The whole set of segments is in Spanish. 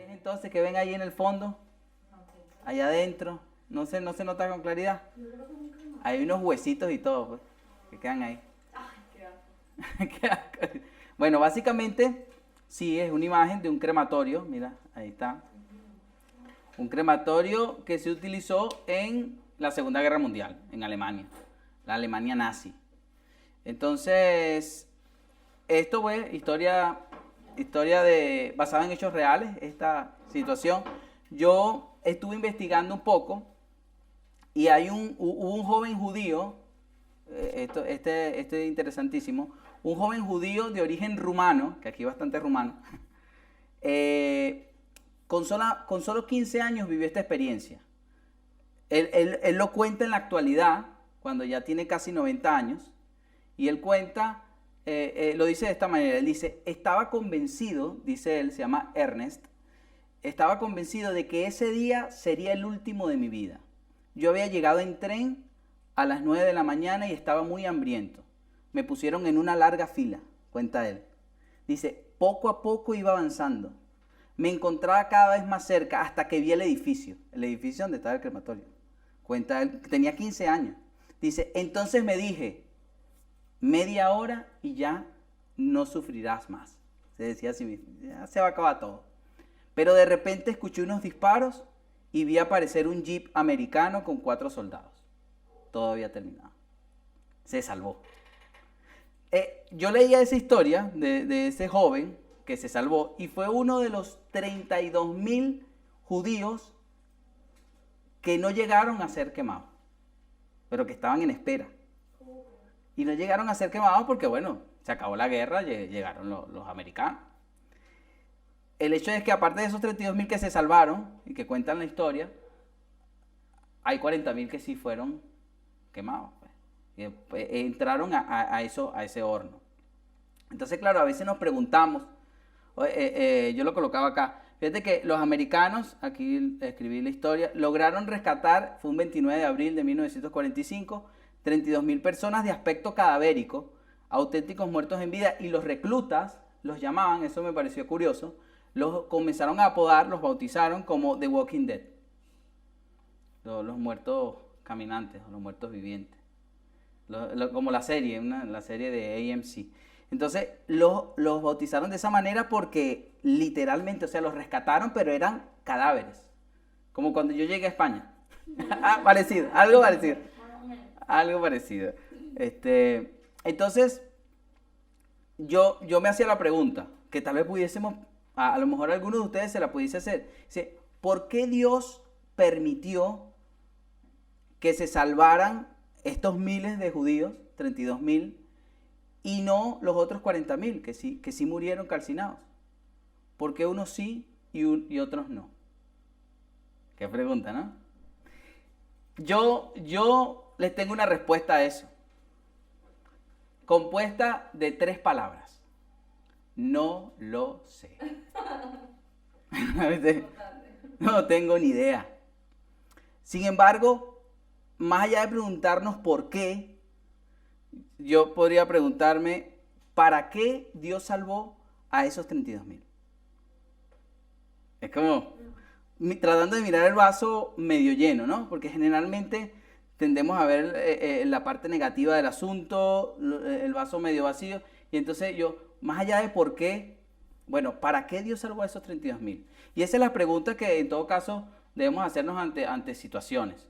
Entonces, que ven ahí en el fondo, allá adentro, no se nota con claridad. Hay unos huesitos y todo, pues, que quedan ahí. Qué asco. Bueno, básicamente, sí, es una imagen de un crematorio, mira, ahí está. Un crematorio que se utilizó en la Segunda Guerra Mundial, en Alemania, la Alemania nazi. Entonces, esto fue historia basada en hechos reales, esta situación. Yo estuve investigando un poco y hubo un joven judío, este es interesantísimo, un joven judío de origen rumano, que aquí hay bastante rumano, con solo 15 años vivió esta experiencia. Él lo cuenta en la actualidad, cuando ya tiene casi 90 años, y él cuenta, lo dice de esta manera, él dice, estaba convencido, dice él, se llama Ernest, estaba convencido de que ese día sería el último de mi vida. Yo había llegado en tren a las 9 de la mañana y estaba muy hambriento. Me pusieron en una larga fila, cuenta él. Dice, poco a poco iba avanzando. Me encontraba cada vez más cerca hasta que vi el edificio donde estaba el crematorio. Cuenta él, tenía 15 años. Dice, entonces me dije, media hora y ya no sufrirás más. Se decía así mismo, ya se va a acabar todo. Pero de repente escuché unos disparos y vi aparecer un jeep americano con 4 soldados. Todo había terminado. Se salvó. Yo leía esa historia de ese joven que se salvó y fue uno de los 32.000 judíos que no llegaron a ser quemados, pero que estaban en espera. Y no llegaron a ser quemados porque, bueno, se acabó la guerra, llegaron los americanos. El hecho es que aparte de esos 32.000 que se salvaron y que cuentan la historia, hay 40.000 que sí fueron quemados. Pues, entraron a ese horno. Entonces, claro, a veces nos preguntamos, yo lo colocaba acá, fíjate que los americanos, aquí escribí la historia, lograron rescatar, fue un 29 de abril de 1945, 32.000 personas de aspecto cadavérico, auténticos muertos en vida, y los reclutas los llamaban, eso me pareció curioso, los comenzaron a apodar, los bautizaron como The Walking Dead, los muertos caminantes, o los muertos vivientes, como la serie, la serie de AMC. Entonces los bautizaron de esa manera porque literalmente, o sea, los rescataron, pero eran cadáveres, como cuando yo llegué a España. Parecido, algo parecido. Algo parecido. Entonces, yo me hacía la pregunta, que tal vez pudiésemos, a lo mejor alguno de ustedes se la pudiese hacer. Dice, ¿por qué Dios permitió que se salvaran estos miles de judíos, 32.000, y no los otros 40.000, que sí murieron calcinados? ¿Por qué unos sí y otros no? Qué pregunta, ¿no? Yo les tengo una respuesta a eso, compuesta de 3 palabras. No lo sé. No tengo ni idea. Sin embargo, más allá de preguntarnos por qué, yo podría preguntarme, ¿para qué Dios salvó a esos 32.000? Es como tratando de mirar el vaso medio lleno, ¿no? Porque generalmente tendemos a ver la parte negativa del asunto, el vaso medio vacío, y entonces yo, más allá de por qué, bueno, ¿para qué Dios salvó a esos 32.000? Y esa es la pregunta que en todo caso debemos hacernos ante situaciones.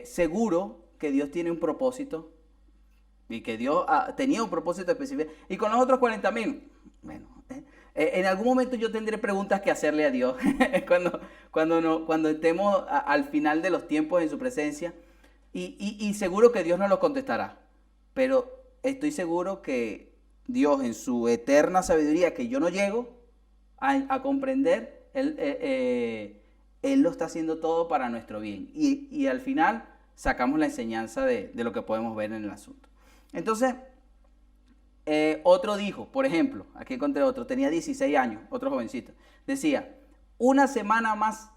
Seguro que Dios tiene un propósito y que Dios tenía un propósito específico. Y con los otros 40.000, bueno, en algún momento yo tendré preguntas que hacerle a Dios cuando estemos al final de los tiempos en su presencia. Y seguro que Dios nos lo contestará. Pero estoy seguro que Dios, en su eterna sabiduría, que yo no llego a comprender, Él lo está haciendo todo para nuestro bien. Y al final sacamos la enseñanza de lo que podemos ver en el asunto. Entonces, Otro dijo, por ejemplo, aquí encontré otro, tenía 16 años, otro jovencito. Decía, una semana más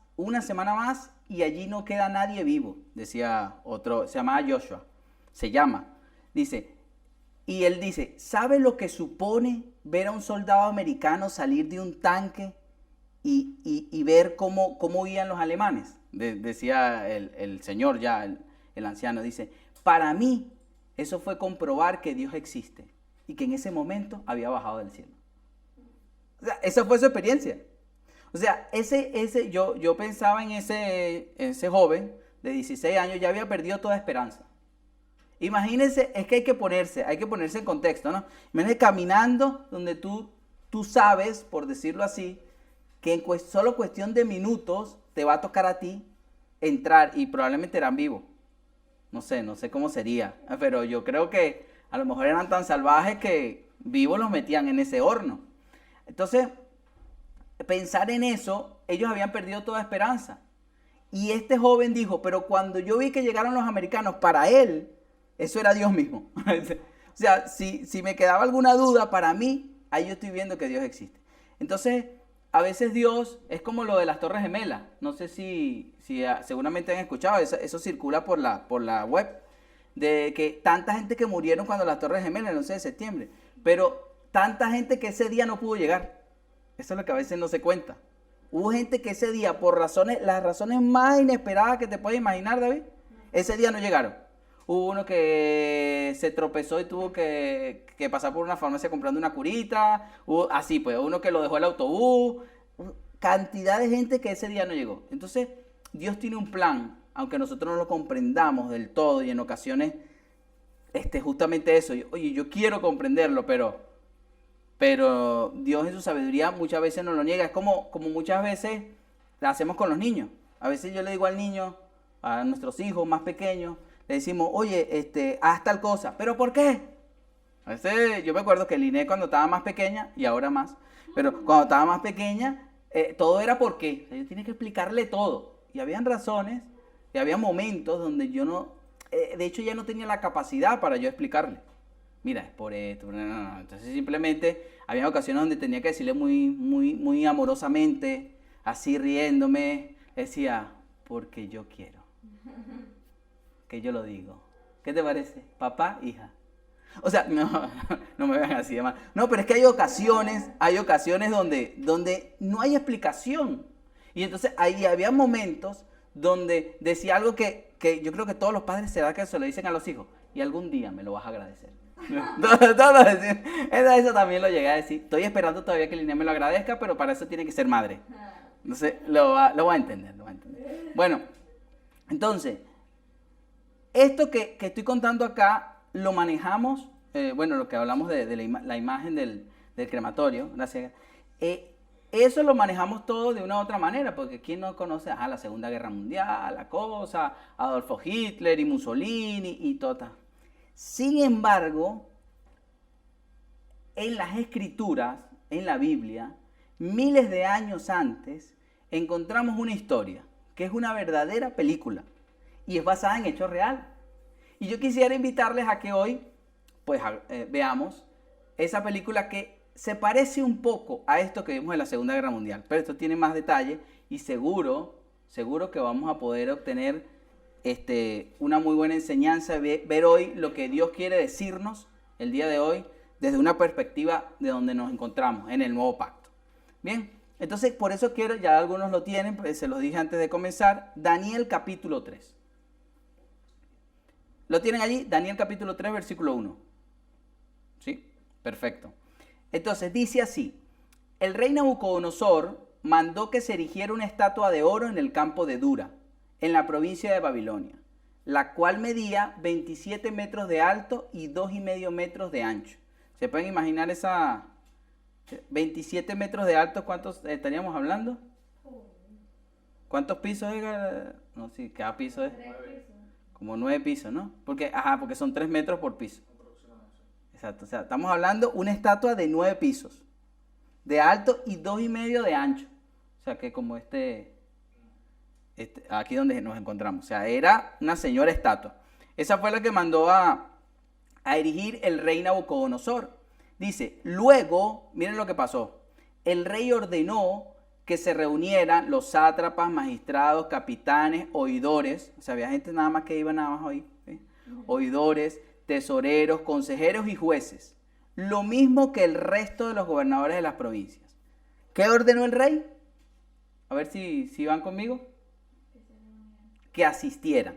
y allí no queda nadie vivo, decía otro, se llamaba Joshua, dice, y él dice, ¿sabe lo que supone ver a un soldado americano salir de un tanque y ver cómo huían los alemanes? Decía el señor ya, el anciano, dice, para mí eso fue comprobar que Dios existe y que en ese momento había bajado del cielo. O sea, esa fue su experiencia. O sea, yo pensaba en ese joven de 16 años, ya había perdido toda esperanza. Imagínense, es que hay que ponerse en contexto, ¿no? Imagínense caminando donde tú sabes, por decirlo así, que en solo cuestión de minutos te va a tocar a ti entrar y probablemente eran vivos. No sé cómo sería, pero yo creo que a lo mejor eran tan salvajes que vivos los metían en ese horno. Entonces, pensar en eso, ellos habían perdido toda esperanza. Y este joven dijo, pero cuando yo vi que llegaron los americanos, para él, eso era Dios mismo. O sea, si me quedaba alguna duda, para mí, ahí yo estoy viendo que Dios existe. Entonces, a veces Dios es como lo de las Torres Gemelas. No sé si seguramente han escuchado, eso circula por la web, de que tanta gente que murieron cuando las Torres Gemelas, el 11 de septiembre, pero tanta gente que ese día no pudo llegar. Eso es lo que a veces no se cuenta. Hubo gente que ese día, por las razones más inesperadas que te puedes imaginar, David, ese día no llegaron. Hubo uno que se tropezó y tuvo que pasar por una farmacia comprando una curita. Hubo, así pues, uno que lo dejó el autobús. Cantidad de gente que ese día no llegó. Entonces, Dios tiene un plan, aunque nosotros no lo comprendamos del todo y en ocasiones, justamente eso. Oye, yo quiero comprenderlo, pero Dios en su sabiduría muchas veces nos lo niega. Es como muchas veces lo hacemos con los niños. A veces yo le digo al niño, a nuestros hijos más pequeños, le decimos, oye, haz tal cosa. ¿Pero por qué? A veces yo me acuerdo que Liné cuando estaba más pequeña, y ahora más, pero cuando estaba más pequeña, todo era por qué. O sea, yo tenía que explicarle todo. Y habían razones, y había momentos donde yo no, de hecho ya no tenía la capacidad para yo explicarle. Mira, es por esto. No. Entonces simplemente había ocasiones donde tenía que decirle muy amorosamente, así riéndome, decía, porque yo quiero. Que yo lo digo. ¿Qué te parece? Papá, hija. O sea, no me vean así de mal. No, pero es que hay ocasiones donde no hay explicación. Y entonces ahí había momentos donde decía algo que yo creo que todos los padres se da que se lo dicen a los hijos. Y algún día me lo vas a agradecer. Eso también lo llegué a decir. Estoy esperando todavía que Linnea me lo agradezca, pero para eso tiene que ser madre. Entonces lo va a entender. Bueno, entonces, esto que estoy contando acá lo manejamos, lo que hablamos de la imagen del crematorio, gracias. Eso lo manejamos todo de una u otra manera, porque ¿quién no conoce la Segunda Guerra Mundial, la cosa, Adolfo Hitler y Mussolini y todo? Sin embargo, en las escrituras, en la Biblia, miles de años antes, encontramos una historia, que es una verdadera película, y es basada en hechos reales. Y yo quisiera invitarles a que hoy, pues, veamos esa película que se parece un poco a esto que vimos en la Segunda Guerra Mundial, pero esto tiene más detalle y seguro que vamos a poder obtener una muy buena enseñanza, ver hoy lo que Dios quiere decirnos el día de hoy desde una perspectiva de donde nos encontramos, en el nuevo pacto. Bien, entonces por eso quiero, ya algunos lo tienen, pues se los dije antes de comenzar, Daniel capítulo 3. ¿Lo tienen allí? Daniel capítulo 3, versículo 1. ¿Sí? Perfecto. Entonces dice así, el rey Nabucodonosor mandó que se erigiera una estatua de oro en el campo de Dura, en la provincia de Babilonia, la cual medía 27 metros de alto y 2,5 metros de ancho. ¿Se pueden imaginar esa 27 metros de alto? ¿Cuántos estaríamos hablando? ¿Cuántos pisos es? No, sí, cada piso es como 9 pisos, ¿no? Porque son 3 metros por piso. Exacto, o sea, estamos hablando una estatua de 9 pisos de alto y 2,5 de ancho. O sea, que como aquí donde nos encontramos. O sea, era una señora estatua. Esa fue la que mandó a erigir el rey Nabucodonosor. Dice, luego, miren lo que pasó. El rey ordenó que se reunieran los sátrapas, magistrados, capitanes, oidores. O sea, había gente nada más que iba nada más ahí. ¿Sí? Oidores, tesoreros, consejeros y jueces. Lo mismo que el resto de los gobernadores de las provincias. ¿Qué ordenó el rey? A ver si van conmigo. Que asistieran.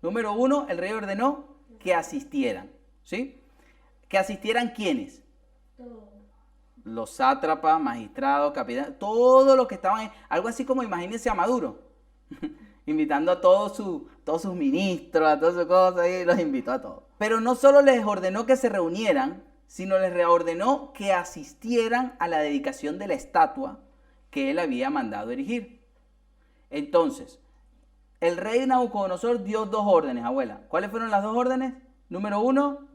Número 1, el rey ordenó que asistieran. ¿Sí? ¿Que asistieran quiénes? Todos. Los sátrapas, magistrados, capitanes, todos los que estaban ahí. Algo así como imagínense a Maduro. Invitando a todos sus ministros, a todas sus cosas, y los invitó a todos. Pero no solo les ordenó que se reunieran, sino les reordenó que asistieran a la dedicación de la estatua que él había mandado erigir. Entonces, el rey Nabucodonosor dio 2 órdenes, abuela. ¿Cuáles fueron las 2 órdenes? Número 1,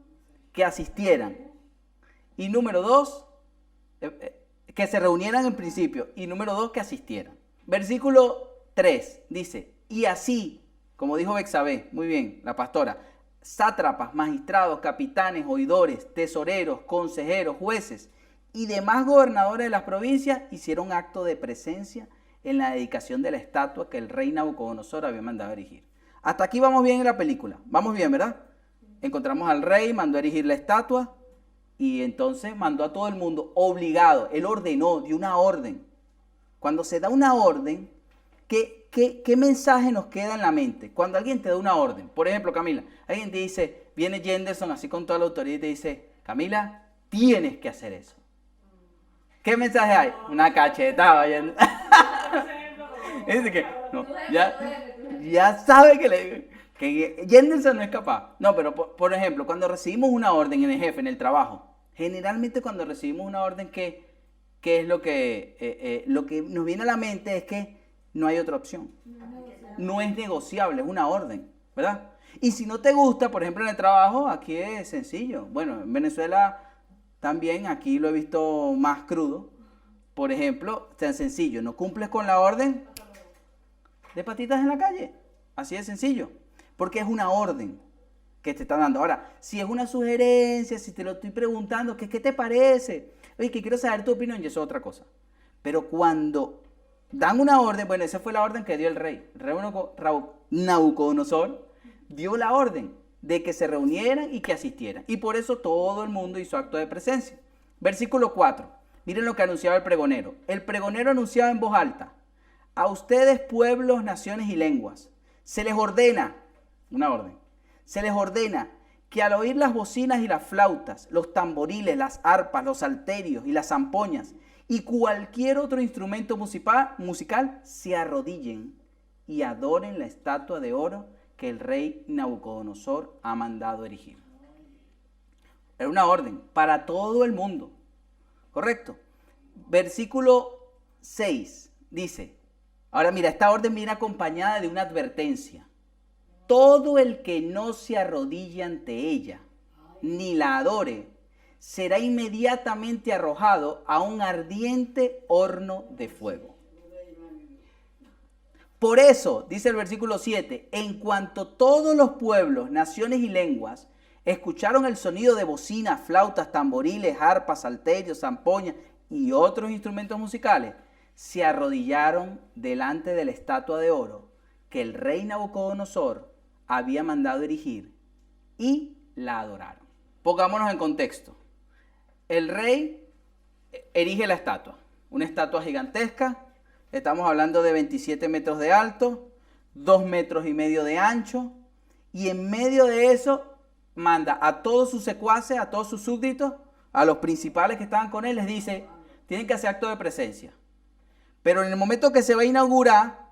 que asistieran. Y número 2, que se reunieran en principio. Y número 2, que asistieran. Versículo 3 dice, y así, como dijo Bexabé, muy bien, la pastora, sátrapas, magistrados, capitanes, oidores, tesoreros, consejeros, jueces y demás gobernadores de las provincias hicieron acto de presencia en la dedicación de la estatua que el rey Nabucodonosor había mandado a erigir. Hasta aquí vamos bien en la película. Vamos bien, ¿verdad? Encontramos al rey, mandó a erigir la estatua y entonces mandó a todo el mundo obligado. Él ordenó, dio una orden. Cuando se da una orden, ¿qué mensaje nos queda en la mente? Cuando alguien te da una orden, por ejemplo, Camila, alguien te dice, viene Jenderson así con toda la autoridad y te dice, Camila, tienes que hacer eso. ¿Qué mensaje hay? Una cachetada. Es que, no, ya sabe que Jenderson no es capaz. No, pero por ejemplo, cuando recibimos una orden en el jefe, en el trabajo, generalmente cuando recibimos una orden, ¿qué es lo que nos viene a la mente? Es que no hay otra opción. No es negociable, es una orden, ¿verdad? Y si no te gusta, por ejemplo, en el trabajo, aquí es sencillo. Bueno, en Venezuela también, aquí lo he visto más crudo. Por ejemplo, tan sencillo, no cumples con la orden de patitas en la calle. Así de sencillo. Porque es una orden que te están dando. Ahora, si es una sugerencia, si te lo estoy preguntando, ¿qué te parece? Oye, que quiero saber tu opinión, y eso es otra cosa. Pero cuando dan una orden, bueno, esa fue la orden que dio el rey. El rey Nabucodonosor dio la orden de que se reunieran y que asistieran. Y por eso todo el mundo hizo acto de presencia. Versículo 4. Miren lo que anunciaba el pregonero. El pregonero anunciaba en voz alta. A ustedes, pueblos, naciones y lenguas, se les ordena, una orden, se les ordena que al oír las bocinas y las flautas, los tamboriles, las arpas, los salterios y las zampoñas y cualquier otro instrumento musical se arrodillen y adoren la estatua de oro que el rey Nabucodonosor ha mandado erigir. Era una orden para todo el mundo. ¿Correcto? Versículo 6 dice, ahora mira, esta orden viene acompañada de una advertencia. Todo el que no se arrodille ante ella, ni la adore, será inmediatamente arrojado a un ardiente horno de fuego. Por eso, dice el versículo 7, en cuanto todos los pueblos, naciones y lenguas escucharon el sonido de bocinas, flautas, tamboriles, arpas, salterios, zampoñas y otros instrumentos musicales, se arrodillaron delante de la estatua de oro que el rey Nabucodonosor había mandado erigir y la adoraron. Pongámonos en contexto. El rey erige la estatua, una estatua gigantesca, estamos hablando de 27 metros de alto, 2,5 metros de ancho, y en medio de eso manda a todos sus secuaces, a todos sus súbditos, a los principales que estaban con él, les dice, tienen que hacer acto de presencia. Pero en el momento que se va a inaugurar,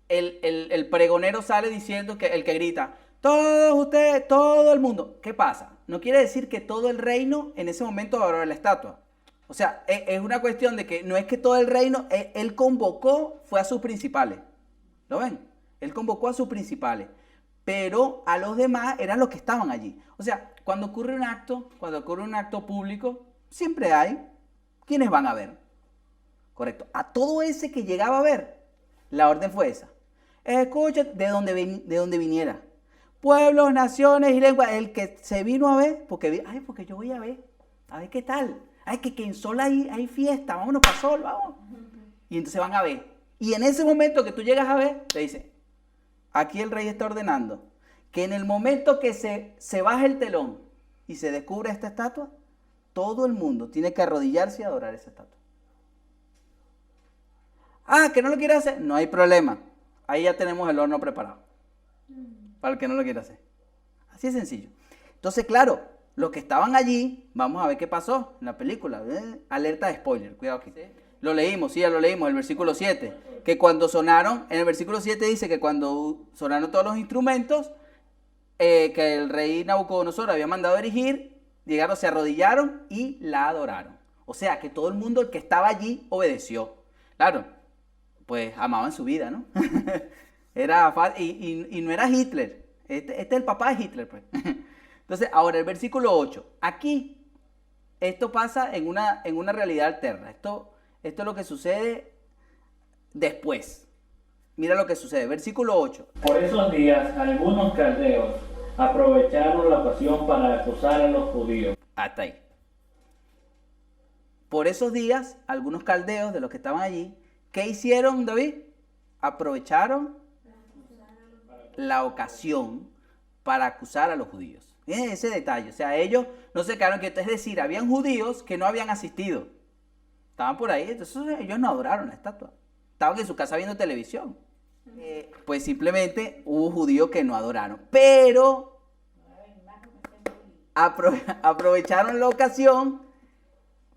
el pregonero sale diciendo, que el que grita, todos ustedes, todo el mundo. ¿Qué pasa? No quiere decir que todo el reino en ese momento va a adorar la estatua. O sea, es una cuestión de que no es que todo el reino, él convocó, fue a sus principales. ¿Lo ven? Él convocó a sus principales. Pero a los demás eran los que estaban allí. O sea, cuando ocurre un acto público, siempre hay quienes van a ver. Correcto. A todo ese que llegaba a ver, la orden fue esa. Escucha, de donde viniera. Pueblos, naciones y lenguas. El que se vino a ver, porque yo voy a ver. A ver qué tal. Ay, que en Sol hay fiesta, vámonos para Sol, vamos. Y entonces van a ver. Y en ese momento que tú llegas a ver, te dice, aquí el rey está ordenando que en el momento que se baja el telón y se descubre esta estatua, todo el mundo tiene que arrodillarse y adorar esa estatua. Ah, que no lo quiere hacer, no hay problema. Ahí ya tenemos el horno preparado. Para el que no lo quiera hacer. Así es sencillo. Entonces, claro, los que estaban allí, vamos a ver qué pasó en la película. Alerta de spoiler, cuidado aquí. ¿Sí? Lo leímos, sí, ya lo leímos, el versículo 7. Que cuando sonaron, en el versículo 7 dice que cuando sonaron todos los instrumentos, que el rey Nabucodonosor había mandado erigir, llegaron, se arrodillaron y la adoraron. O sea, que todo el mundo, el que estaba allí, obedeció. Claro, pues amaban su vida, ¿no? Era y no era Hitler. Este es el papá de Hitler, pues. Entonces, ahora el versículo 8. Aquí, esto pasa en una realidad alterna. Esto es lo que sucede después. Mira lo que sucede. Versículo 8. Por esos días, algunos caldeos aprovecharon la ocasión para acusar a los judíos. Hasta ahí. Por esos días, algunos caldeos de los que estaban allí, ¿qué hicieron, David? Aprovecharon la ocasión para acusar a los judíos. Miren ese detalle. O sea, ellos no se quedaron quietos. Es decir, habían judíos que no habían asistido. Estaban por ahí, entonces ellos no adoraron la estatua. Estaban en su casa viendo televisión. Pues simplemente hubo judíos que no adoraron. Pero aprovecharon la ocasión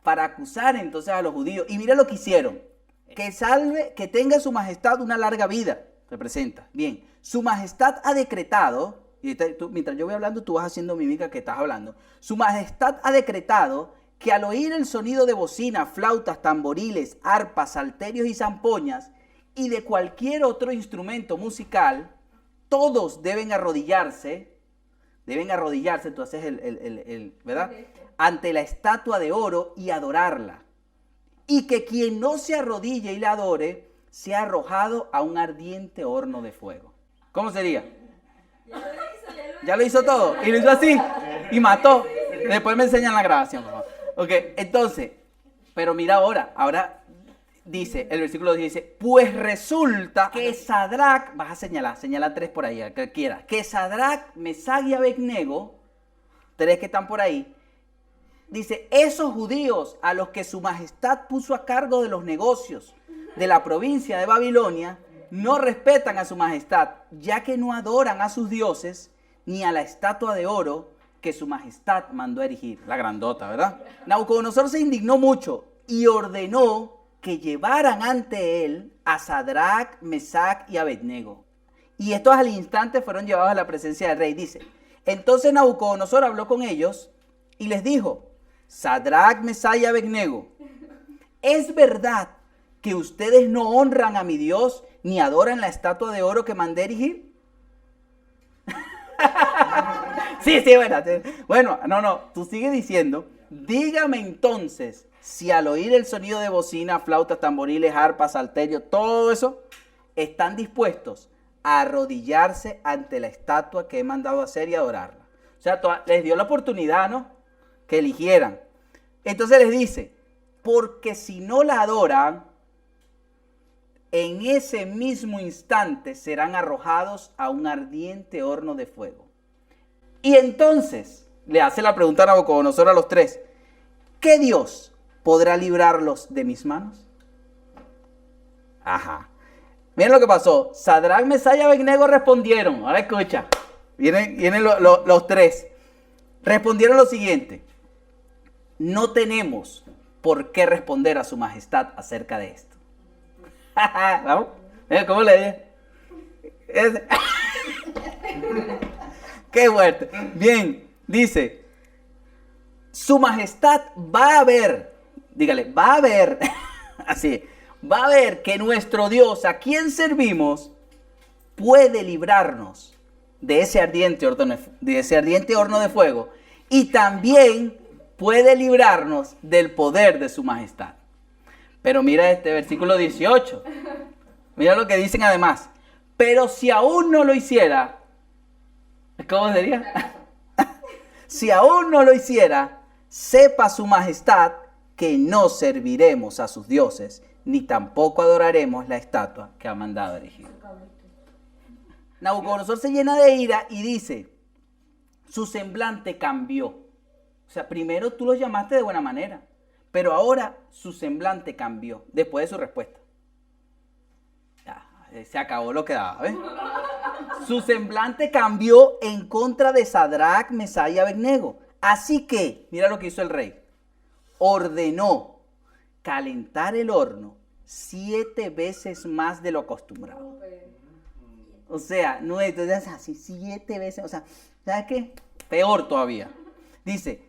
para acusar entonces a los judíos. Y mira lo que hicieron. Que tenga su majestad una larga vida. Representa. Bien. Su majestad ha decretado, y mientras yo voy hablando, tú vas haciendo mímica que estás hablando. Su majestad ha decretado que al oír el sonido de bocina, flautas, tamboriles, arpas, salterios y zampoñas, y de cualquier otro instrumento musical, todos deben arrodillarse, tú haces ¿verdad? Ante la estatua de oro y adorarla. Y que quien no se arrodille y la adore, sea arrojado a un ardiente horno de fuego. ¿Cómo sería? Ya lo hizo todo. Y lo hizo así. Y mató. Después me enseñan la grabación, por favor. Ok, entonces, pero mira ahora dice, el versículo dice, pues resulta que Sadrac, vas a señala 3 por ahí, que quiera, que Sadrac, Mesach y Abednego, 3 que están por ahí, dice, esos judíos a los que su majestad puso a cargo de los negocios de la provincia de Babilonia, no respetan a su majestad, ya que no adoran a sus dioses, ni a la estatua de oro que su majestad mandó a erigir. La grandota, ¿verdad? Nabucodonosor se indignó mucho y ordenó que llevaran ante él a Sadrac, Mesach y Abednego. Y estos al instante fueron llevados a la presencia del rey. Dice, entonces Nabucodonosor habló con ellos y les dijo, Sadrac, Mesach y Abednego, ¿es verdad que ustedes no honran a mi Dios ni adoran la estatua de oro que mandé erigir? Sí, bueno. Bueno, no, tú sigues diciendo, dígame entonces si al oír el sonido de bocina, flautas, tamboriles, arpas, salterio, todo eso, están dispuestos a arrodillarse ante la estatua que he mandado hacer y adorarla. O sea, les dio la oportunidad, ¿no? Que eligieran. Entonces les dice, porque si no la adoran, en ese mismo instante serán arrojados a un ardiente horno de fuego. Y entonces le hace la pregunta a Nabucodonosor a los 3, ¿qué Dios podrá librarlos de mis manos? Ajá. Miren lo que pasó. Sadrac, Mesach y Abednego respondieron. Ahora escucha. Vienen los 3. Respondieron lo siguiente. No tenemos por qué responder a su majestad acerca de esto. ¿Vamos? ¿Cómo le dije? Qué fuerte. Bien, dice, su majestad va a ver, dígale, va a ver, así, va a ver que nuestro Dios, a quien servimos, puede librarnos de ese ardiente horno de fuego y también puede librarnos del poder de su majestad. Pero mira este versículo 18. Mira lo que dicen además. Pero si aún no lo hiciera, ¿cómo sería? Si aún no lo hiciera, sepa su majestad que no serviremos a sus dioses, ni tampoco adoraremos la estatua que ha mandado erigir. Nabucodonosor se llena de ira y dice, su semblante cambió. O sea, primero tú lo llamaste de buena manera, pero ahora su semblante cambió después de su respuesta. Ya, se acabó lo que daba, ¿ves? Su semblante cambió en contra de Sadrach, Mesach y Abednego. Así que, mira lo que hizo el rey. Ordenó calentar el horno 7 veces más de lo acostumbrado. O sea, no, entonces así 7 veces, o sea, ¿sabes qué? Peor todavía. Dice,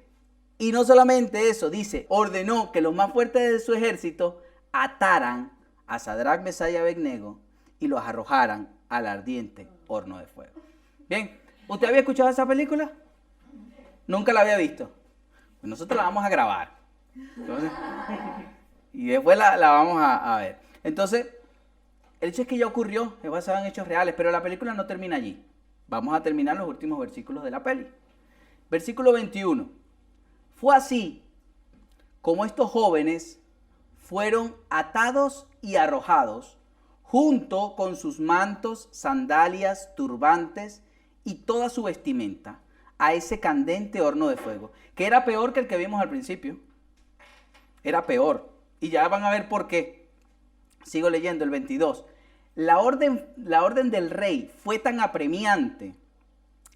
y no solamente eso, dice, ordenó que los más fuertes de su ejército ataran a Sadrach, Mesach y Abednego y los arrojaran al ardiente horno de fuego. Bien, ¿usted había escuchado esa película? Nunca la había visto. Pues nosotros la vamos a grabar. Entonces, y después la vamos a ver. Entonces, el hecho es que ya ocurrió, es basado en hechos reales, pero la película no termina allí. Vamos a terminar los últimos versículos de la peli. Versículo 21. Fue así como estos jóvenes fueron atados y arrojados junto con sus mantos, sandalias, turbantes y toda su vestimenta a ese candente horno de fuego, que era peor que el que vimos al principio. Era peor. Y ya van a ver por qué. Sigo leyendo el 22. La orden del rey fue tan apremiante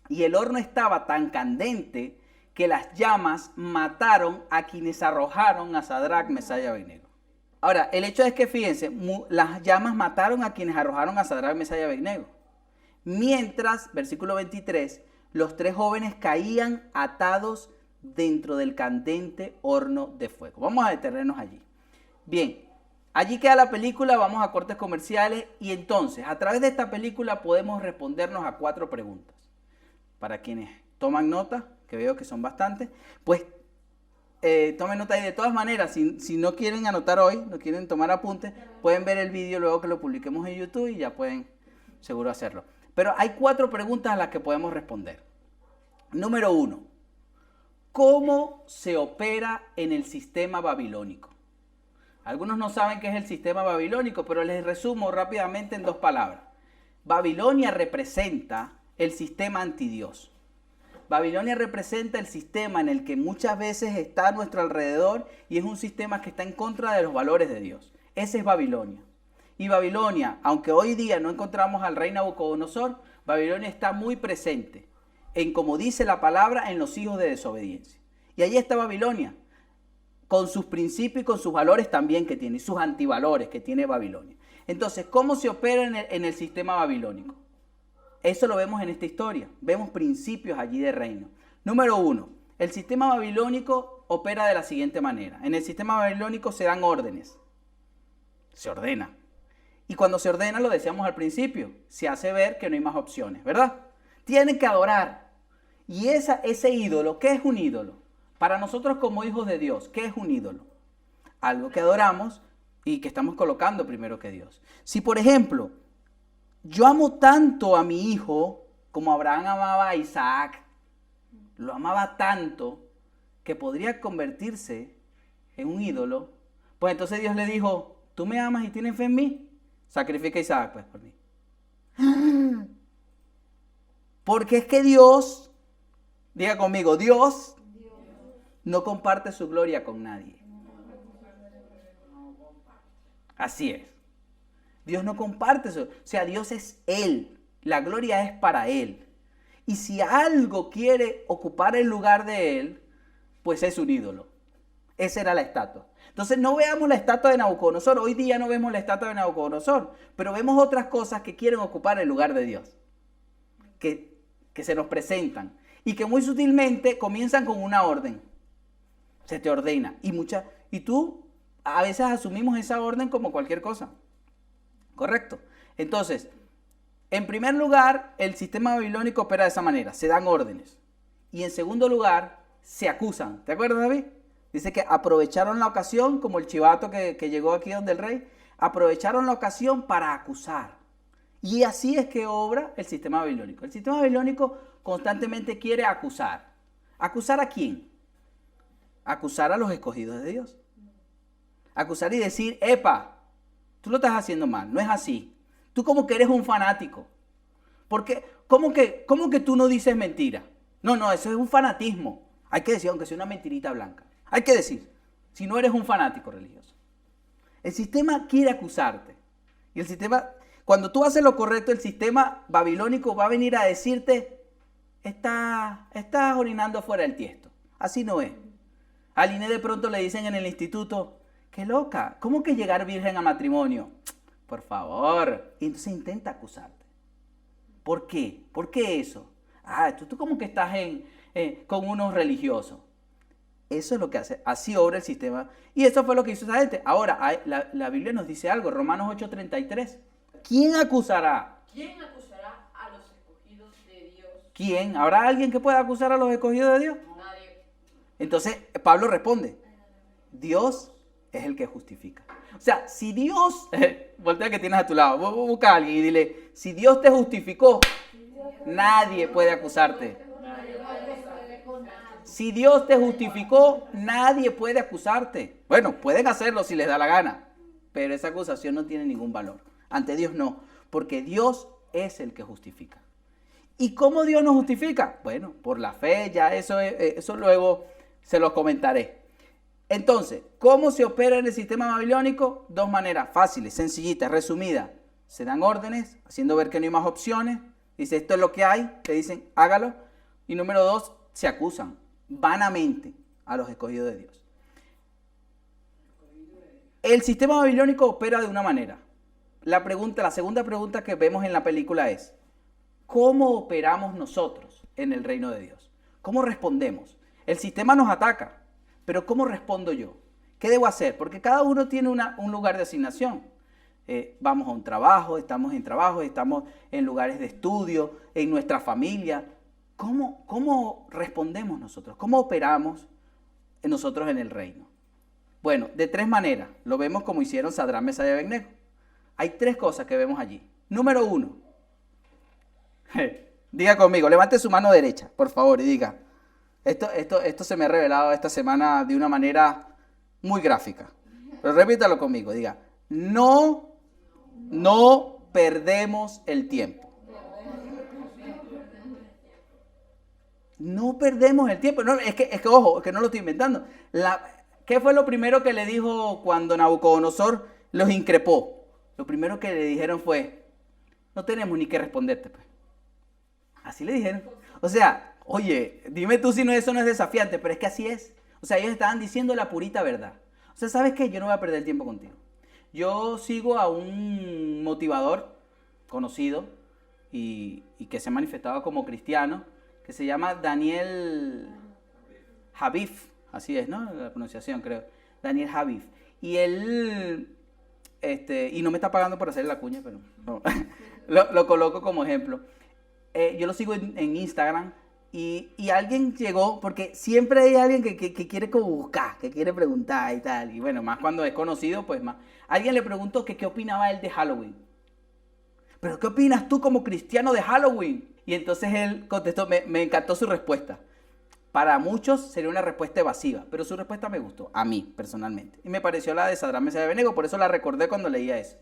y el horno estaba tan candente que las llamas mataron a quienes arrojaron a Sadrach, Mesach y Abednego. Ahora, el hecho es que, fíjense, las llamas mataron a quienes arrojaron a Sadrach, Mesach y Abednego. Mientras, versículo 23, los 3 jóvenes caían atados dentro del candente horno de fuego. Vamos a detenernos allí. Bien, allí queda la película, vamos a cortes comerciales y entonces, a través de esta película podemos respondernos a 4 preguntas. Para quienes toman nota, que veo que son bastantes, pues tomen nota y de todas maneras, si no quieren anotar hoy, no quieren tomar apuntes, pueden ver el vídeo luego que lo publiquemos en YouTube y ya pueden seguro hacerlo. Pero hay 4 preguntas a las que podemos responder. Número 1. ¿Cómo se opera en el sistema babilónico? Algunos no saben qué es el sistema babilónico, pero les resumo rápidamente en 2 palabras. Babilonia representa el sistema antidios. Babilonia representa el sistema en el que muchas veces está a nuestro alrededor y es un sistema que está en contra de los valores de Dios. Ese es Babilonia. Y Babilonia, aunque hoy día no encontramos al rey Nabucodonosor, Babilonia está muy presente en, como dice la palabra, en los hijos de desobediencia. Y ahí está Babilonia, con sus principios y con sus valores también que tiene, y sus antivalores que tiene Babilonia. Entonces, ¿cómo se opera en el sistema babilónico? Eso lo vemos en esta historia. Vemos principios allí de reino. Número 1, el sistema babilónico opera de la siguiente manera. En el sistema babilónico se dan órdenes. Se ordena. Y cuando se ordena, lo decíamos al principio, se hace ver que no hay más opciones, ¿verdad? Tienen que adorar. Y ese ídolo, ¿qué es un ídolo? Para nosotros como hijos de Dios, ¿qué es un ídolo? Algo que adoramos y que estamos colocando primero que Dios. Si, por ejemplo, yo amo tanto a mi hijo como Abraham amaba a Isaac, lo amaba tanto que podría convertirse en un ídolo, pues entonces Dios le dijo, ¿tú me amas y tienes fe en mí? Sacrifica a Isaac pues por mí. Porque es que Dios, diga conmigo, Dios no comparte su gloria con nadie. Así es. Dios no comparte eso. O sea, Dios es Él. La gloria es para Él. Y si algo quiere ocupar el lugar de Él, pues es un ídolo. Esa era la estatua. Entonces no veamos la estatua de Nabucodonosor. Hoy día no vemos la estatua de Nabucodonosor. Pero vemos otras cosas que quieren ocupar el lugar de Dios. Que se nos presentan. Y que muy sutilmente comienzan con una orden. Se te ordena. Y tú a veces asumimos esa orden como cualquier cosa. ¿Correcto? Entonces, en primer lugar, el sistema babilónico opera de esa manera. Se dan órdenes. Y en segundo lugar, se acusan. ¿Te acuerdas, David? Dice que aprovecharon la ocasión, como el chivato que llegó aquí donde el rey. Aprovecharon la ocasión para acusar. Y así es que obra el sistema babilónico. El sistema babilónico constantemente quiere acusar. ¿Acusar a quién? acusar a los escogidos de Dios. Acusar y decir, epa, tú lo estás haciendo mal, no es así. Tú como que eres un fanático. Porque, ¿cómo que tú no dices mentira? No, eso es un fanatismo. Hay que decir, aunque sea una mentirita blanca. Hay que decir, si no eres un fanático religioso. El sistema quiere acusarte. Y el sistema, cuando tú haces lo correcto, el sistema babilónico va a venir a decirte, estás orinando fuera del tiesto. Así no es. A Liné de pronto le dicen en el instituto, qué loca, ¿cómo que llegar virgen a matrimonio? Por favor. Y entonces intenta acusarte. ¿Por qué? ¿Por qué eso? Tú como que estás con unos religiosos. Eso es lo que hace, así obra el sistema. Y eso fue lo que hizo esa gente. Ahora, la Biblia nos dice algo, Romanos 8:33. ¿Quién acusará? ¿Quién acusará a los escogidos de Dios? ¿Quién? ¿Habrá alguien que pueda acusar a los escogidos de Dios? Nadie. Entonces, Pablo responde, Dios es el que justifica. O sea, si Dios, voltea que tienes a tu lado, busca a alguien y dile, si Dios te justificó, nadie puede acusarte. Si Dios te justificó, nadie puede acusarte. Bueno, pueden hacerlo si les da la gana, pero esa acusación no tiene ningún valor. Ante Dios no, porque Dios es el que justifica. ¿Y cómo Dios nos justifica? Bueno, por la fe, ya eso luego se los comentaré. Entonces, ¿cómo se opera en el sistema babilónico? Dos maneras fáciles, sencillitas, resumidas. Se dan órdenes, haciendo ver que no hay más opciones. Dice, esto es lo que hay, te dicen, hágalo. Y número dos, se acusan vanamente a los escogidos de Dios. El sistema babilónico opera de una manera. La segunda pregunta que vemos en la película es, ¿cómo operamos nosotros en el reino de Dios? ¿Cómo respondemos? El sistema nos ataca, pero ¿cómo respondo yo? ¿Qué debo hacer? Porque cada uno tiene un lugar de asignación. Vamos a un trabajo, estamos en lugares de estudio, en nuestra familia. ¿Cómo respondemos nosotros? ¿Cómo operamos nosotros en el reino? Bueno, de tres maneras. Lo vemos como hicieron Sadrach, Mesach y Abednego. Hay tres cosas que vemos allí. Número uno. Diga conmigo, levante su mano derecha, por favor, y diga. Esto se me ha revelado esta semana de una manera muy gráfica. Pero repítalo conmigo, diga. No perdemos el tiempo. No perdemos el tiempo. No, es que ojo, que no lo estoy inventando. ¿Qué fue lo primero que le dijo cuando Nabucodonosor los increpó? Lo primero que le dijeron fue, no tenemos ni que responderte. Pues. Así le dijeron. O sea, oye, dime tú si eso no es desafiante, pero es que así es. O sea, ellos estaban diciendo la purita verdad. O sea, ¿sabes qué? Yo no voy a perder el tiempo contigo. Yo sigo a un motivador conocido y que se ha manifestado como cristiano, que se llama Daniel Habif, así es, ¿no? La pronunciación, creo. Daniel Habif. Y él, y no me está pagando por hacerle la cuña, pero no. lo coloco como ejemplo. Yo lo sigo en Instagram y alguien llegó, porque siempre hay alguien que quiere como buscar, que quiere preguntar y tal. Y bueno, más cuando es conocido, pues más. Alguien le preguntó que qué opinaba él de Halloween. ¿Pero qué opinas tú como cristiano de Halloween? Y entonces él contestó, me encantó su respuesta. Para muchos sería una respuesta evasiva, pero su respuesta me gustó, a mí personalmente. Y me pareció la de Sadrach, Mesach y Abednego, por eso la recordé cuando leía eso.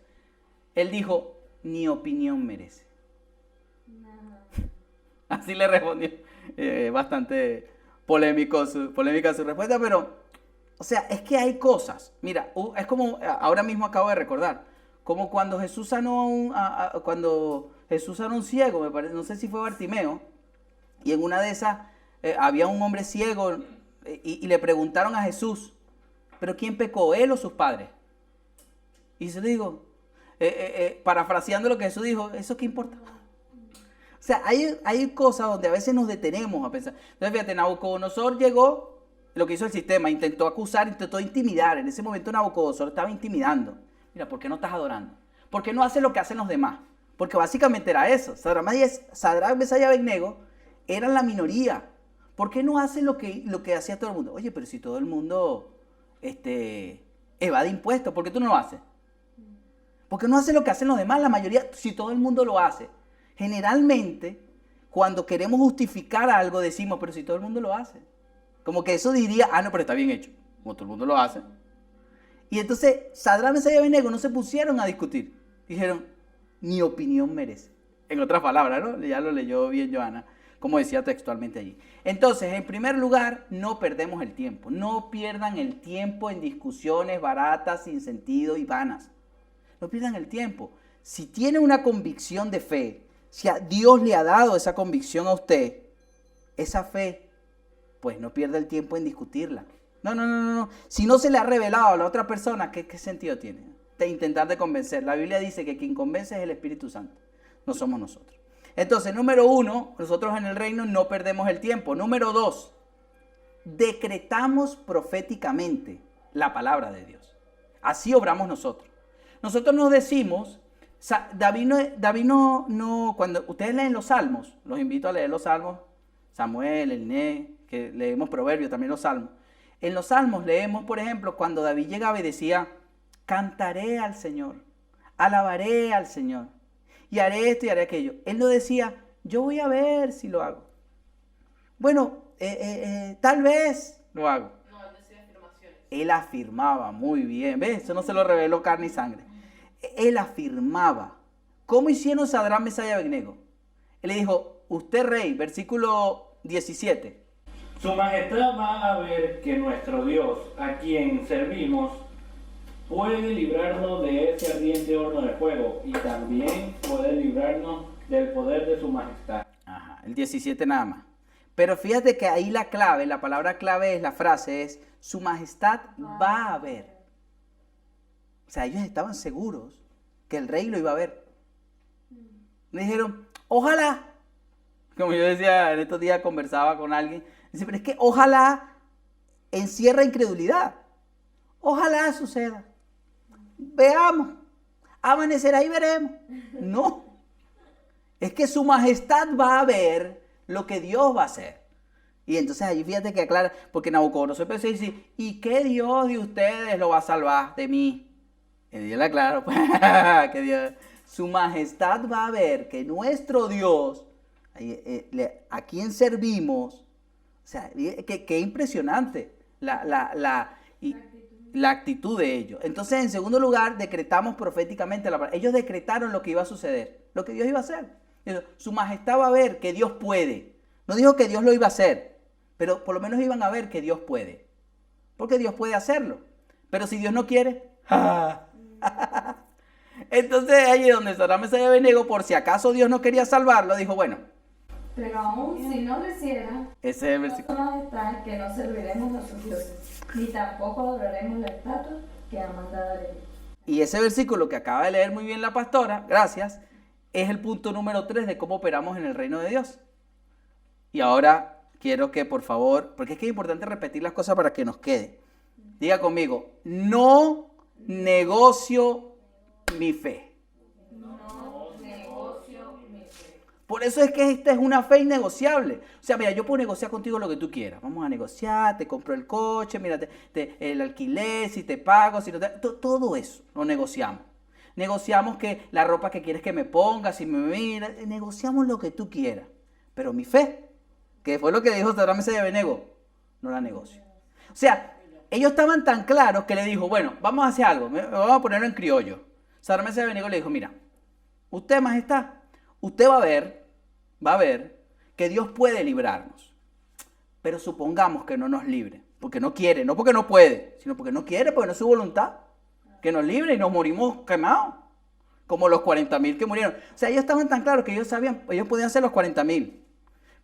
Él dijo, ni opinión merece. No. Así le respondió. Bastante polémica su respuesta, pero, o sea, es que hay cosas. Mira, es como, ahora mismo acabo de recordar, como cuando Jesús sanó a un ciego, me parece, no sé si fue Bartimeo, y en una de esas había un hombre ciego y le preguntaron a Jesús, ¿pero quién pecó, él o sus padres? Y se le digo, parafraseando lo que Jesús dijo, ¿eso qué importa? O sea, hay cosas donde a veces nos detenemos a pensar. Entonces, fíjate, Nabucodonosor llegó, lo que hizo el sistema, intentó acusar, intentó intimidar. En ese momento Nabucodonosor estaba intimidando. Mira, ¿por qué no estás adorando? ¿Por qué no haces lo que hacen los demás? Porque básicamente era eso. Sadrach, Mesach y Abednego eran la minoría. ¿Por qué no haces lo que hacía todo el mundo? Oye, pero si todo el mundo evade impuestos, ¿por qué tú no lo haces? ¿Por qué no haces lo que hacen los demás? La mayoría, si todo el mundo lo hace. Generalmente, cuando queremos justificar algo, decimos, pero si todo el mundo lo hace. Como que eso diría, no, pero está bien hecho, como todo el mundo lo hace. Y entonces Sadrach, Mesach y Abednego no se pusieron a discutir. Dijeron, mi opinión merece. En otras palabras, ¿no? Ya lo leyó bien Joana, como decía textualmente allí. Entonces, en primer lugar, no perdemos el tiempo. No pierdan el tiempo en discusiones baratas, sin sentido y vanas. No pierdan el tiempo. Si tiene una convicción de fe, si Dios le ha dado esa convicción a usted, esa fe, pues no pierda el tiempo en discutirla. No. Si no se le ha revelado a la otra persona, ¿qué sentido tiene? De intentar de convencer. La Biblia dice que quien convence es el Espíritu Santo, no somos nosotros. Entonces, número 1, nosotros en el reino no perdemos el tiempo. Número 2, decretamos proféticamente la palabra de Dios. Así obramos nosotros. Nosotros nos decimos, David no, cuando ustedes leen los salmos, los invito a leer los salmos, Samuel, el que leemos Proverbios, también los salmos. En los salmos leemos, por ejemplo, cuando David llegaba y decía, cantaré al Señor, alabaré al Señor, y haré esto y haré aquello. Él no decía, yo voy a ver si lo hago. Bueno, tal vez lo hago. No, él decía afirmaciones. Él afirmaba, muy bien, ¿ves? Eso no se lo reveló carne y sangre. Él afirmaba. ¿Cómo hicieron Sadrach, Mesach y Abednego? Él le dijo, usted rey, versículo 17. Su majestad va a ver que nuestro Dios, a quien servimos, puede librarnos de ese ardiente horno de fuego y también puede librarnos del poder de su majestad. Ajá, el 17 nada más. Pero fíjate que ahí la clave, la palabra clave es, la frase es, su majestad va a ver. O sea, ellos estaban seguros que el rey lo iba a ver. Me dijeron, ojalá, como yo decía, en estos días conversaba con alguien, dice, pero es que ojalá encierra incredulidad. Ojalá suceda. Veamos. Amanecerá y veremos. No. Es que su majestad va a ver lo que Dios va a hacer. Y entonces ahí fíjate que aclara, porque Nabucodonosor empezó a decir, ¿y qué Dios de ustedes lo va a salvar de mí? Y Dios le aclaró, que Dios, su majestad va a ver que nuestro Dios, a quien servimos, o sea, qué impresionante la actitud de ellos. Entonces, en segundo lugar, decretamos proféticamente la palabra. Ellos decretaron lo que iba a suceder, lo que Dios iba a hacer. Su majestad va a ver que Dios puede. No dijo que Dios lo iba a hacer, pero por lo menos iban a ver que Dios puede. Porque Dios puede hacerlo. Pero si Dios no quiere, entonces ahí es donde Sadrach, Mesach y Abednego, por si acaso Dios no quería salvarlo, dijo, bueno. Pero aún si no lo hiciera, Ese es el versículo. no está que no serviremos a sus dioses, ni tampoco adoraremos la estatua que ha mandado él. Y ese versículo que acaba de leer muy bien la pastora, gracias, es el punto número 3 de cómo operamos en el reino de Dios. Y ahora quiero que por favor, porque es que es importante repetir las cosas para que nos quede. Diga conmigo, no negocio mi fe. Por eso es que esta es una fe innegociable. O sea, mira, yo puedo negociar contigo lo que tú quieras. Vamos a negociar, te compro el coche, mira, el alquiler, si te pago, si no te... Todo eso lo negociamos. Negociamos que la ropa que quieres que me ponga, si me mira, negociamos lo que tú quieras. Pero mi fe, que fue lo que dijo Sadrach, Mesach y Abednego, no la negocio. O sea, ellos estaban tan claros que le dijo, bueno, vamos a hacer algo, vamos a ponerlo en criollo. Sadrach, Mesach y Abednego le dijo, mira, usted, majestad, usted va a ver que Dios puede librarnos. Pero supongamos que no nos libre, porque no quiere, no porque no puede, sino porque no quiere, porque no es su voluntad. Que nos libre y nos morimos quemados, como los 40,000 que murieron. O sea, ellos estaban tan claros que ellos sabían, ellos podían ser los 40,000.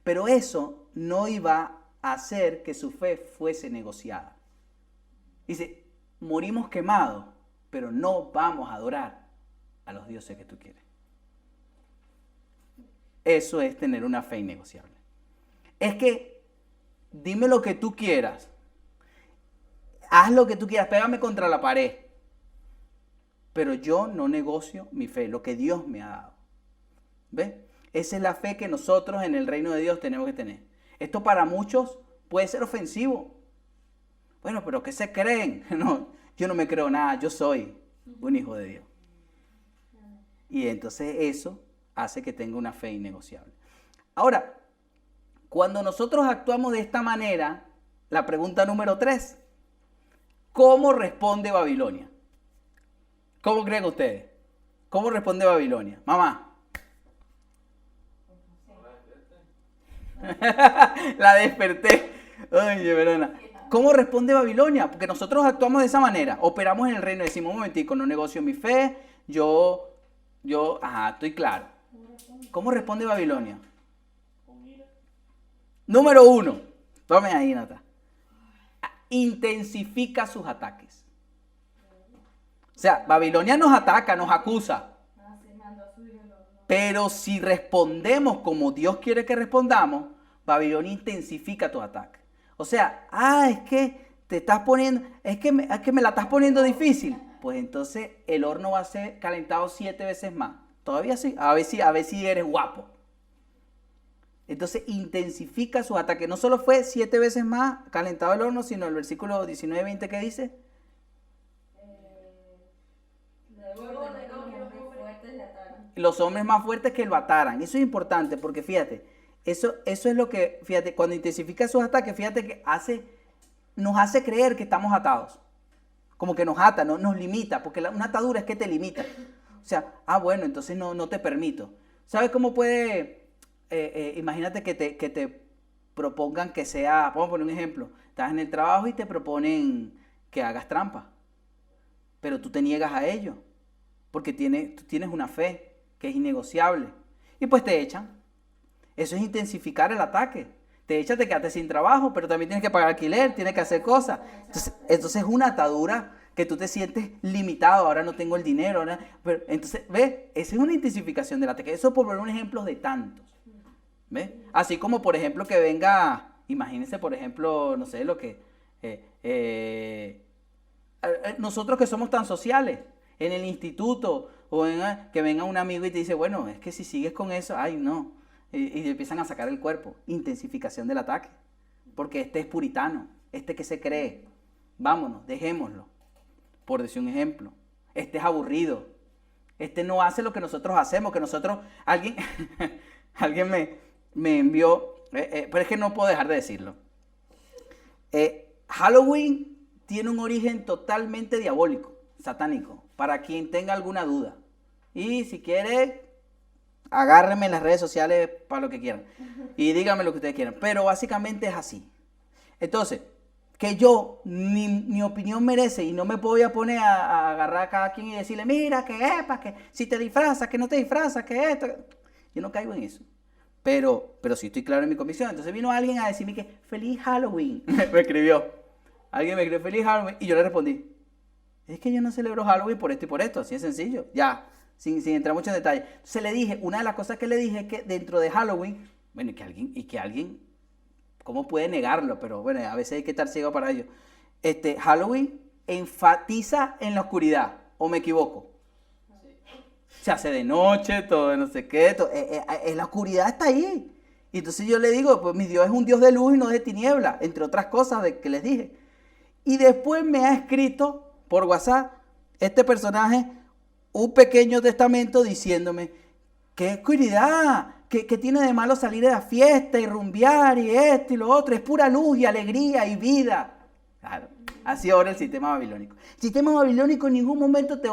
Pero eso no iba a hacer que su fe fuese negociada. Dice, morimos quemados, pero no vamos a adorar a los dioses que tú quieres. Eso es tener una fe innegociable. Es que dime lo que tú quieras. Haz lo que tú quieras, pégame contra la pared. Pero yo no negocio mi fe, lo que Dios me ha dado. ¿Ves? Esa es la fe que nosotros en el reino de Dios tenemos que tener. Esto para muchos puede ser ofensivo. Bueno, pero ¿qué se creen? No, yo no me creo nada, yo soy un hijo de Dios. Y entonces eso hace que tenga una fe innegociable. Ahora, cuando nosotros actuamos de esta manera, la pregunta número 3. ¿Cómo responde Babilonia? ¿Cómo creen ustedes? ¿Cómo responde Babilonia? Mamá. La desperté. Oye, Verona. ¿Cómo responde Babilonia? Porque nosotros actuamos de esa manera. Operamos en el reino. Decimos, un momentico, no negocio mi fe. Estoy claro. ¿Cómo responde Babilonia? Número 1. Tome ahí, nota. Intensifica sus ataques. O sea, Babilonia nos ataca, nos acusa. Pero si respondemos como Dios quiere que respondamos, Babilonia intensifica tus ataques. O sea, es que te estás poniendo, es que me la estás poniendo difícil. Pues entonces el horno va a ser calentado 7 veces más. Todavía sí, a ver si eres guapo. Entonces intensifica sus ataques. No solo fue 7 veces más calentado el horno, sino el versículo 19-20 que dice. Los hombres más fuertes que lo ataran. Eso es importante porque fíjate, eso es lo que, fíjate, cuando intensifica sus ataques, fíjate que nos hace creer que estamos atados. Como que nos ata, nos limita, porque una atadura es que te limita. O sea, bueno, entonces no te permito. ¿Sabes cómo puede, imagínate que te propongan que sea, vamos a poner un ejemplo, estás en el trabajo y te proponen que hagas trampa, pero tú te niegas a ello, porque tú tienes una fe que es innegociable, y pues te echan. Eso es intensificar el ataque. Te echas, te quedaste sin trabajo, pero también tienes que pagar alquiler, tienes que hacer cosas. Entonces es una atadura que tú te sientes limitado, ahora no tengo el dinero. Pero, entonces, ¿ves? Esa es una intensificación del ataque. Eso por poner un ejemplo de tantos. ¿Ves? Así como, por ejemplo, que venga, imagínense, por ejemplo, no sé, lo que... nosotros que somos tan sociales, en el instituto, o que venga un amigo y te dice, bueno, es que si sigues con eso, ay, no. Y empiezan a sacar el cuerpo. Intensificación del ataque. Porque este es puritano. Este que se cree. Vámonos, dejémoslo. Por decir un ejemplo. Este es aburrido. Este no hace lo que nosotros hacemos. Que nosotros, alguien me envió, pero es que no puedo dejar de decirlo. Halloween tiene un origen totalmente diabólico, satánico. Para quien tenga alguna duda. Y si quiere... agárrenme en las redes sociales para lo que quieran. Y díganme lo que ustedes quieran. Pero básicamente es así. Entonces, que yo, mi opinión merece y no me voy a poner a agarrar a cada quien y decirle, mira, que que si te disfrazas, que no te disfrazas, que esto. Yo no caigo en eso. Pero sí estoy claro en mi convicción. Entonces vino alguien a decirme que feliz Halloween. Me escribió. Alguien me escribió feliz Halloween y yo le respondí, es que yo no celebro Halloween por esto y por esto. Así es sencillo. Ya. Sin entrar mucho en detalle. Entonces le dije, una de las cosas que le dije es que dentro de Halloween, bueno, y que alguien, ¿cómo puede negarlo? Pero bueno, a veces hay que estar ciego para ello. Halloween enfatiza en la oscuridad, ¿o me equivoco? Se hace de noche, todo no sé qué, la oscuridad está ahí. Y entonces yo le digo, pues mi Dios es un Dios de luz y no de tiniebla, entre otras cosas que les dije. Y después me ha escrito por WhatsApp este personaje un pequeño testamento diciéndome, ¡qué oscuridad! ¿Qué tiene de malo salir de la fiesta y rumbear y esto y lo otro? Es pura luz y alegría y vida. Claro, así ahora el sistema babilónico. El sistema babilónico en ningún momento te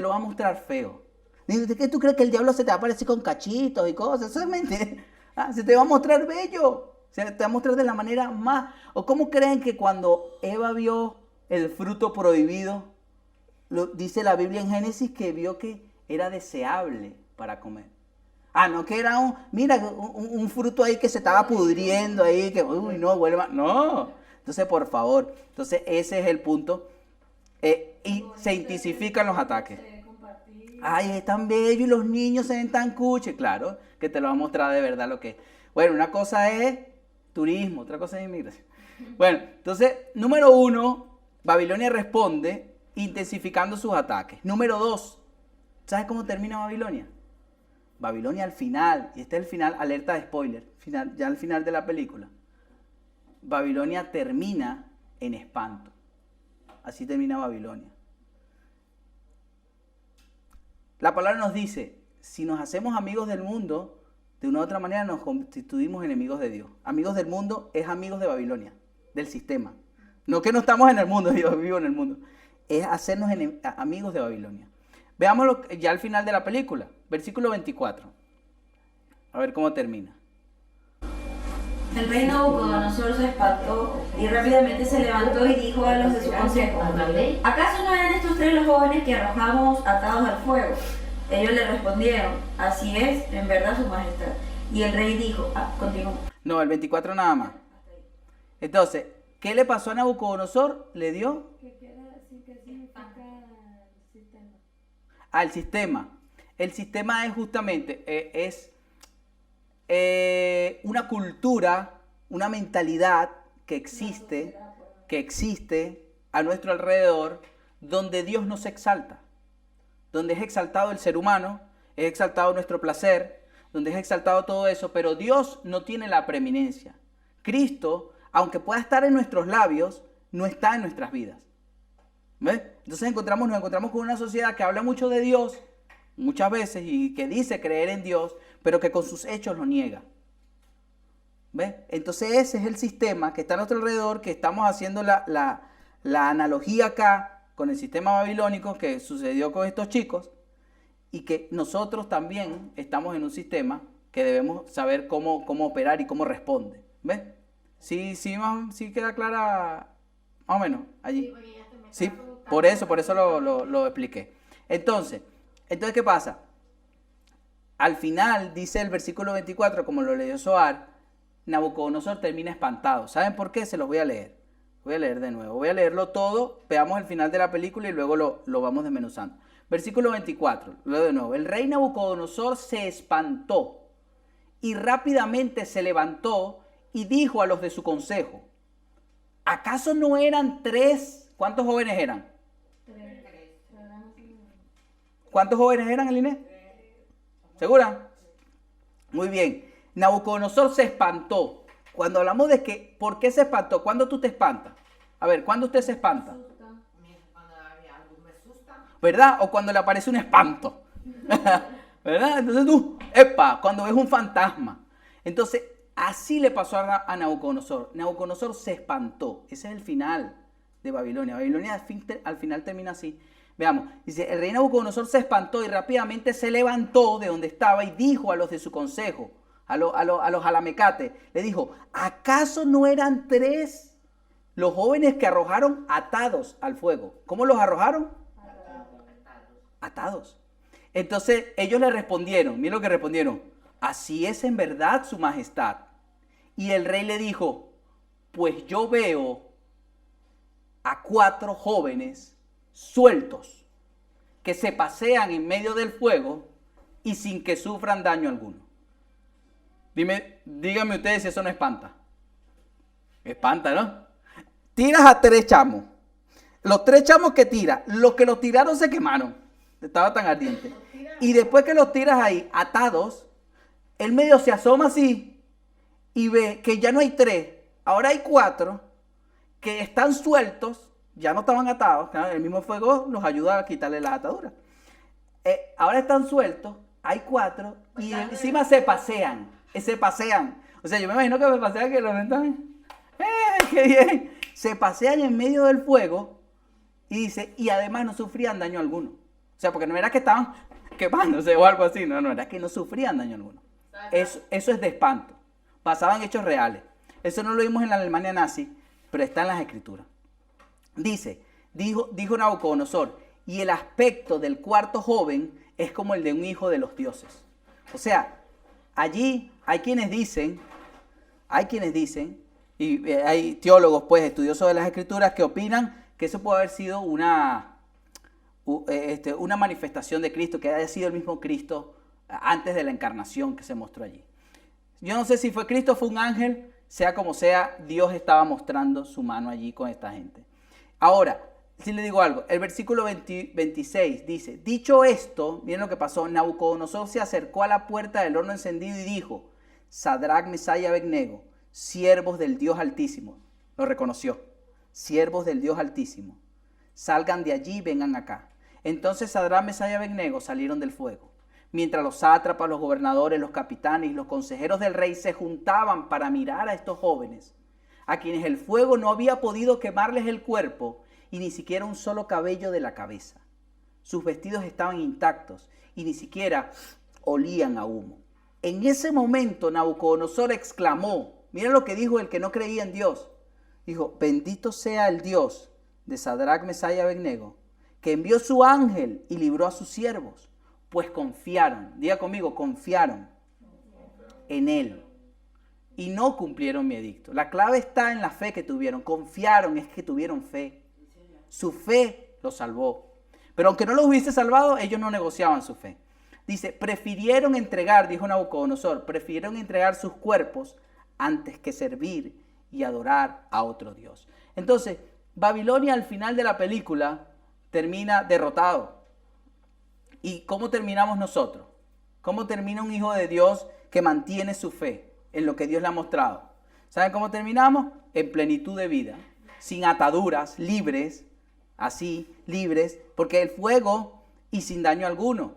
lo va a mostrar feo. ¿De qué tú crees que el diablo se te va a aparecer con cachitos y cosas? Eso es mentira. Se te va a mostrar bello. Se te va a mostrar de la manera más... ¿O cómo creen que cuando Eva vio el fruto prohibido, dice la Biblia en Génesis que vio que era deseable para comer? No que era un fruto ahí que se estaba pudriendo ahí, que uy, no, vuelva. No. Entonces, por favor. Entonces, ese es el punto. Y se intensifican los ataques. Ay, es tan bello y los niños se ven tan cuches. Claro, que te lo va a mostrar de verdad lo que es. Bueno, una cosa es turismo, otra cosa es inmigración. Bueno, entonces, número 1, Babilonia responde intensificando sus ataques. Número 2, ¿sabes cómo termina Babilonia? Babilonia al final, y este es el final, alerta de spoiler, ya al final de la película. Babilonia termina en espanto. Así termina Babilonia. La palabra nos dice, si nos hacemos amigos del mundo, de una u otra manera nos constituimos enemigos de Dios. Amigos del mundo es amigos de Babilonia. del sistema. No que no estamos en el mundo, yo vivo en el mundo. Es hacernos amigos de Babilonia. Veámoslo ya al final de la película, versículo 24. A ver cómo termina. El rey Nabucodonosor se espantó y rápidamente se levantó y dijo a los de su consejo: ¿acaso no eran estos 3 los jóvenes que arrojamos atados al fuego? Ellos le respondieron: así es, en verdad, su majestad. Y el rey dijo, continúa. No, el 24 nada más. Entonces, ¿qué le pasó a Nabucodonosor? Le dio ¿Qué quiere decir? ¿Qué significa el sistema? al sistema. El sistema es justamente, una cultura, una mentalidad que existe a nuestro alrededor, donde Dios no se exalta, donde es exaltado el ser humano, es exaltado nuestro placer, donde es exaltado todo eso, pero Dios no tiene la preeminencia. Cristo, aunque pueda estar en nuestros labios, no está en nuestras vidas. ¿Ves? Entonces nos encontramos con una sociedad que habla mucho de Dios, muchas veces, y que dice creer en Dios, pero que con sus hechos lo niega. ¿Ves? Entonces ese es el sistema que está a nuestro alrededor, que estamos haciendo la analogía acá con el sistema babilónico que sucedió con estos chicos, y que nosotros también estamos en un sistema que debemos saber cómo operar y cómo responde. ¿Ves? Sí queda clara más o menos allí. Sí, por eso lo expliqué. Entonces, ¿qué pasa? Al final, dice el versículo 24, como lo leyó Zohar, Nabucodonosor termina espantado. ¿Saben por qué? Se los voy a leer. Voy a leer de nuevo. Voy a leerlo todo, veamos el final de la película y luego lo vamos desmenuzando. Versículo 24, lo leo de nuevo. El rey Nabucodonosor se espantó y rápidamente se levantó y dijo a los de su consejo: ¿acaso no eran 3? ¿Cuántos jóvenes eran? 3. ¿Cuántos jóvenes eran, Eline? ¿Segura? Muy bien. Nabucodonosor se espantó. Cuando hablamos de que, ¿por qué se espantó? ¿Cuándo tú te espantas? A ver, ¿cuándo usted se espanta? ¿Verdad? O cuando le aparece un espanto. ¿Verdad? Entonces tú, cuando ves un fantasma. Entonces, así le pasó a Nabucodonosor. Nabucodonosor se espantó. Ese es el final de Babilonia. Babilonia al final termina así. Veamos, dice, el rey Nabucodonosor se espantó y rápidamente se levantó de donde estaba y dijo a los de su consejo, a los alamecates, le dijo: ¿acaso no eran 3 los jóvenes que arrojaron atados al fuego? ¿Cómo los arrojaron? Atados. Entonces ellos le respondieron, miren lo que respondieron: así es en verdad, su majestad. Y el rey le dijo: pues yo veo a 4 jóvenes sueltos que se pasean en medio del fuego y sin que sufran daño alguno. Díganme ustedes si eso no espanta. Espanta, ¿no? Tiras a 3 chamos. Los 3 chamos que tiras, los que los tiraron se quemaron. Estaba tan ardiente. Y después que los tiras ahí, atados, el medio se asoma así y ve que ya no hay 3, ahora hay 4 que están sueltos, ya no estaban atados, claro, el mismo fuego los ayuda a quitarle las ataduras. Ahora están sueltos, hay 4 y encima se pasean. O sea, yo me imagino que se pasean que los están. ¡Qué bien! Se pasean en medio del fuego y dice, y además no sufrían daño alguno. O sea, porque no era que estaban quemándose o algo así, no, era que no sufrían daño alguno. Eso es de espanto. Basado en hechos reales. Eso no lo vimos en la Alemania nazi, pero está en las escrituras. Dijo Nabucodonosor, y el aspecto del 4.º joven es como el de un hijo de los dioses. O sea, allí hay quienes dicen, y hay teólogos, pues, estudiosos de las escrituras, que opinan que eso puede haber sido una manifestación de Cristo, que haya sido el mismo Cristo antes de la encarnación que se mostró allí. Yo no sé si fue Cristo o fue un ángel, sea como sea, Dios estaba mostrando su mano allí con esta gente. Ahora, si le digo algo, el versículo 26 dice: dicho esto, miren lo que pasó, Nabucodonosor se acercó a la puerta del horno encendido y dijo: Sadrach, Mesach y Abednego, siervos del Dios Altísimo, lo reconoció, siervos del Dios Altísimo, salgan de allí y vengan acá. Entonces Sadrach, Mesach y Abednego salieron del fuego, mientras los sátrapas, los gobernadores, los capitanes y los consejeros del rey se juntaban para mirar a estos jóvenes. a quienes el fuego no había podido quemarles el cuerpo y ni siquiera un solo cabello de la cabeza. Sus vestidos estaban intactos y ni siquiera olían a humo. En ese momento Nabucodonosor exclamó, mira lo que dijo el que no creía en Dios. Dijo, bendito sea el Dios de Sadrach, Mesach y Abednego, que envió su ángel y libró a sus siervos, pues confiaron, diga conmigo, confiaron en él y no cumplieron mi edicto. La clave está en la fe que tuvieron, confiaron, es que tuvieron fe. Su fe los salvó. Pero aunque no los hubiese salvado, ellos no negociaban su fe. Dice, prefirieron entregar, dijo Nabucodonosor, prefirieron entregar sus cuerpos antes que servir y adorar a otro Dios. Entonces, Babilonia al final de la película termina derrotado. ¿Y cómo terminamos nosotros? ¿Cómo termina un hijo de Dios que mantiene su fe en lo que Dios le ha mostrado? ¿Saben cómo terminamos? En plenitud de vida, sin ataduras, libres, así, libres, porque el fuego y sin daño alguno.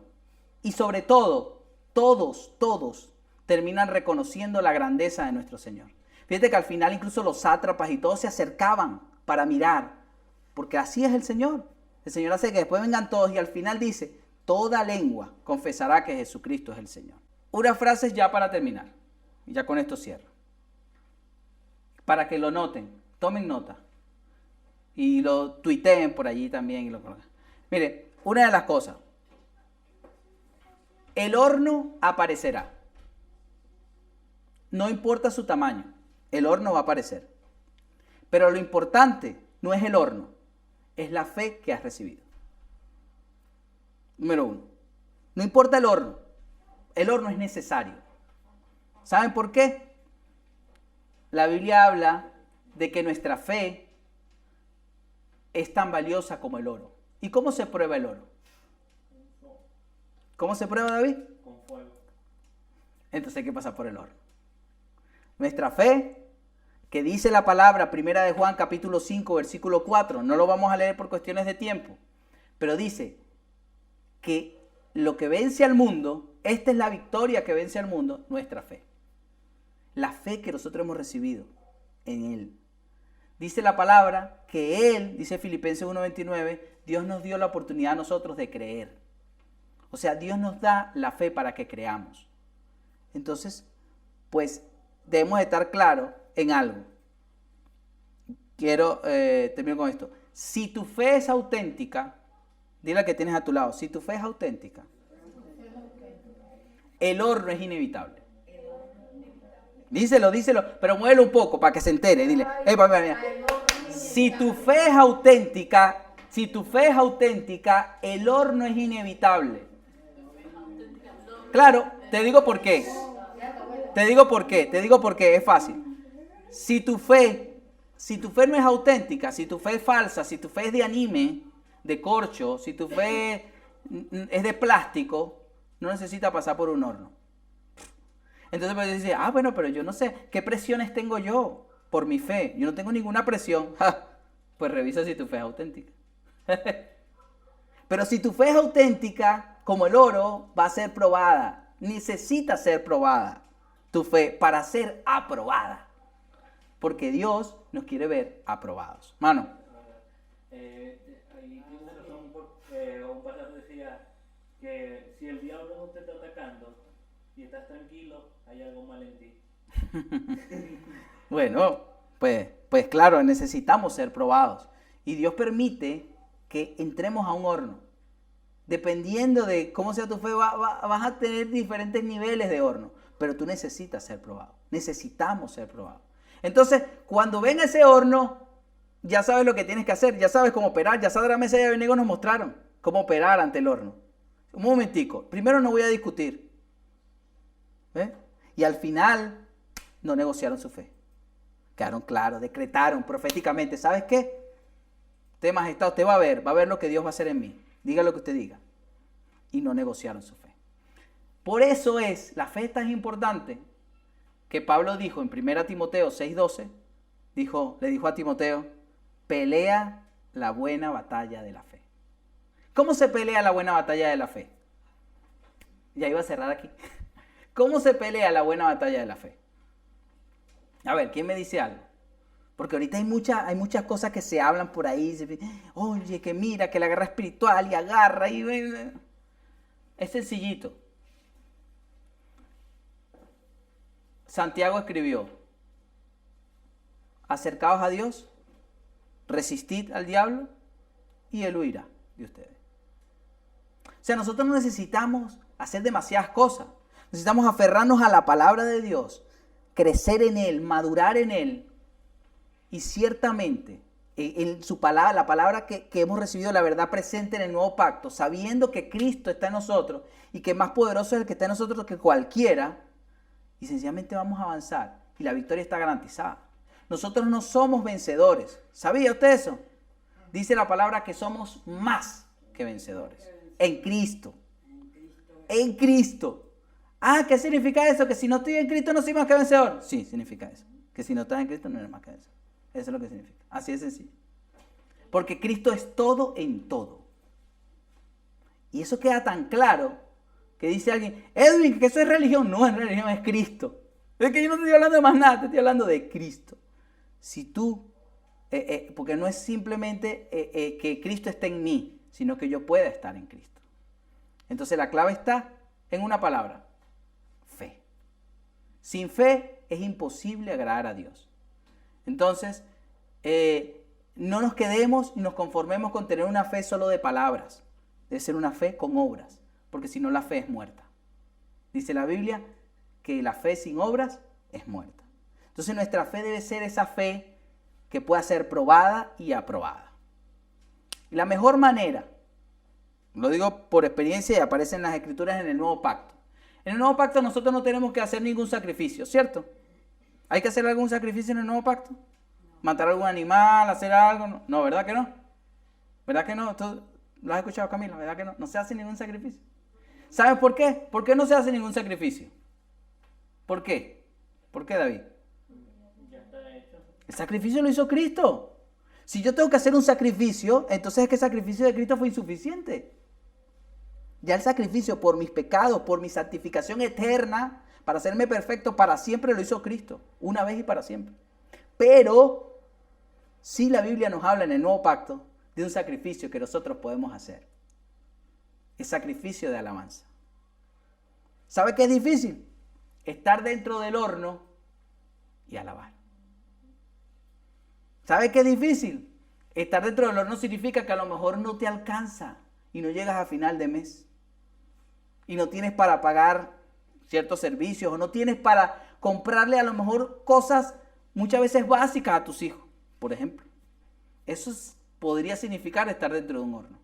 Y sobre todo, todos terminan reconociendo la grandeza de nuestro Señor. Fíjate que al final incluso los sátrapas y todos se acercaban para mirar, porque así es el Señor. El Señor hace que después vengan todos y al final dice, toda lengua confesará que Jesucristo es el Señor. Unas frases ya para terminar, y ya con esto cierro. Para que lo noten, tomen nota. Y lo tuiteen por allí también. Y lo coloquen. Mire, una de las cosas. El horno aparecerá. No importa su tamaño, el horno va a aparecer. Pero lo importante no es el horno, es la fe que has recibido. Número 1. No importa el horno es necesario. ¿Saben por qué? La Biblia habla de que nuestra fe es tan valiosa como el oro. ¿Y cómo se prueba el oro? ¿Cómo se prueba, David? Con fuego. Entonces hay que pasar por el horno. Nuestra fe, que dice la palabra, primera de Juan capítulo 5, versículo 4, no lo vamos a leer por cuestiones de tiempo, pero dice que lo que vence al mundo, esta es la victoria que vence al mundo, nuestra fe. La fe que nosotros hemos recibido en Él. Dice la palabra que Él, dice Filipenses 1:29, Dios nos dio la oportunidad a nosotros de creer. O sea, Dios nos da la fe para que creamos. Entonces, pues debemos estar claros en algo. Quiero terminar con esto. Si tu fe es auténtica, dile al que tienes a tu lado, si tu fe es auténtica, el horno es inevitable. Díselo, pero muévelo un poco para que se entere. Dile, si tu fe es auténtica, el horno es inevitable. Claro, te digo por qué, es fácil. Si tu fe no es auténtica, si tu fe es falsa, si tu fe es de anime, de corcho, si tu fe es de plástico, no necesita pasar por un horno. Entonces pues dice, bueno, pero yo no sé, ¿qué presiones tengo yo por mi fe? Yo no tengo ninguna presión. Pues revisa si tu fe es auténtica. Pero si tu fe es auténtica, como el oro, va a ser probada. Necesita ser probada tu fe para ser aprobada. Porque Dios nos quiere ver aprobados. Mano. Ahí tiene razón, un pasaje decía que si el diablo no te está atacando y estás tranquilo, hay algo mal en ti. Bueno, pues claro, necesitamos ser probados. Y Dios permite que entremos a un horno. Dependiendo de cómo sea tu fe, vas a tener diferentes niveles de horno. Pero tú necesitas ser probado. Necesitamos ser probados. Entonces, cuando ven ese horno, ya sabes lo que tienes que hacer. Ya sabes cómo operar. Ya Sadrach, Mesach y Abednego nos mostraron cómo operar ante el horno. Un momentico. Primero no voy a discutir. ¿Ves? Y al final no negociaron su fe. Quedaron claros, decretaron proféticamente. ¿Sabes qué? Usted, majestad, usted va a ver lo que Dios va a hacer en mí. Diga lo que usted diga. Y no negociaron su fe. Por eso la fe es tan importante que Pablo dijo en 1 Timoteo 6:12, le dijo a Timoteo, pelea la buena batalla de la fe. ¿Cómo se pelea la buena batalla de la fe? Ya iba a cerrar aquí. ¿Cómo se pelea la buena batalla de la fe? A ver, ¿quién me dice algo? Porque ahorita hay muchas cosas que se hablan por ahí. Oye, que mira, que la guerra espiritual y agarra y... Es sencillito. Santiago escribió, acercaos a Dios, resistid al diablo y él huirá de ustedes. O sea, nosotros no necesitamos hacer demasiadas cosas. Necesitamos aferrarnos a la palabra de Dios, crecer en Él, madurar en Él. Y ciertamente, en su palabra, la palabra que hemos recibido, la verdad presente en el nuevo pacto, sabiendo que Cristo está en nosotros y que más poderoso es el que está en nosotros que cualquiera, y sencillamente vamos a avanzar y la victoria está garantizada. Nosotros no somos vencedores. ¿Sabía usted eso? Dice la palabra que somos más que vencedores. En Cristo. En Cristo. Ah, ¿qué significa eso? Que si no estoy en Cristo no soy más que vencedor. Sí, significa eso. Que si no estás en Cristo no eres más que vencedor. Eso es lo que significa. Así de sencillo. Porque Cristo es todo en todo. Y eso queda tan claro que dice alguien, Edwin, que eso es religión. No es religión, es Cristo. Es que yo no te estoy hablando de más nada, te estoy hablando de Cristo. Si tú, porque no es simplemente que Cristo esté en mí, sino que yo pueda estar en Cristo. Entonces la clave está en una palabra, fe. Sin fe es imposible agradar a Dios. Entonces, no nos quedemos y nos conformemos con tener una fe solo de palabras. Debe ser una fe con obras, porque si no la fe es muerta. Dice la Biblia que la fe sin obras es muerta. Entonces nuestra fe debe ser esa fe que pueda ser probada y aprobada. Y la mejor manera, lo digo por experiencia y aparece en las Escrituras en el Nuevo Pacto. En el Nuevo Pacto nosotros no tenemos que hacer ningún sacrificio, ¿cierto? ¿Hay que hacer algún sacrificio en el Nuevo Pacto? ¿Matar algún animal? ¿Hacer algo? No, ¿verdad que no? ¿Verdad que no? ¿Tú lo has escuchado, Camila? ¿Verdad que no? No se hace ningún sacrificio. ¿Sabes por qué? ¿Por qué no se hace ningún sacrificio? ¿Por qué? ¿Por qué, David? Ya está hecho. El sacrificio lo hizo Cristo. Si yo tengo que hacer un sacrificio, entonces es que el sacrificio de Cristo fue insuficiente. Ya el sacrificio por mis pecados, por mi santificación eterna, para hacerme perfecto para siempre, lo hizo Cristo, una vez y para siempre. Pero sí la Biblia nos habla en el Nuevo Pacto de un sacrificio que nosotros podemos hacer. El sacrificio de alabanza. ¿Sabe qué es difícil? Estar dentro del horno y alabar. ¿Sabe qué es difícil? Estar dentro del horno significa que a lo mejor no te alcanza y no llegas a final de mes. Y no tienes para pagar ciertos servicios o no tienes para comprarle a lo mejor cosas muchas veces básicas a tus hijos, por ejemplo. Eso podría significar estar dentro de un horno.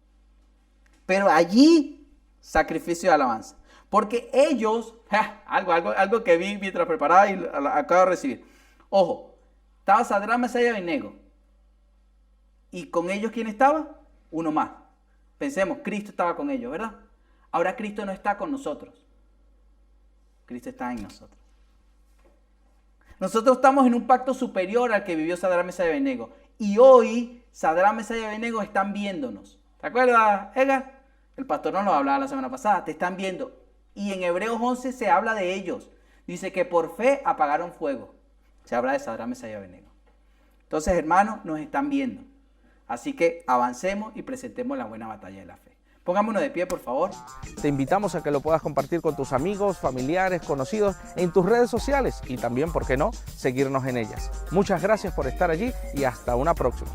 Pero allí, sacrificio de alabanza. Porque ellos, algo que vi mientras preparaba y acabo de recibir. Ojo, estaba Sadrach, Mesach y Abednego. ¿Y con ellos quién estaba? Uno más. Pensemos, Cristo estaba con ellos, ¿verdad? Ahora Cristo no está con nosotros. Cristo está en nosotros. Nosotros estamos en un pacto superior al que vivió Sadrach, Mesach y Abednego. Y hoy Sadrach, Mesach y Abednego están viéndonos. ¿Te acuerdas, Edgar? El pastor nos lo hablaba la semana pasada. Te están viendo. Y en Hebreos 11 se habla de ellos. Dice que por fe apagaron fuego. Se habla de Sadrach, Mesach y Abednego. Entonces, hermanos, nos están viendo. Así que avancemos y presentemos la buena batalla de la fe. Pongámonos de pie, por favor. Te invitamos a que lo puedas compartir con tus amigos, familiares, conocidos en tus redes sociales y también, ¿por qué no?, seguirnos en ellas. Muchas gracias por estar allí y hasta una próxima.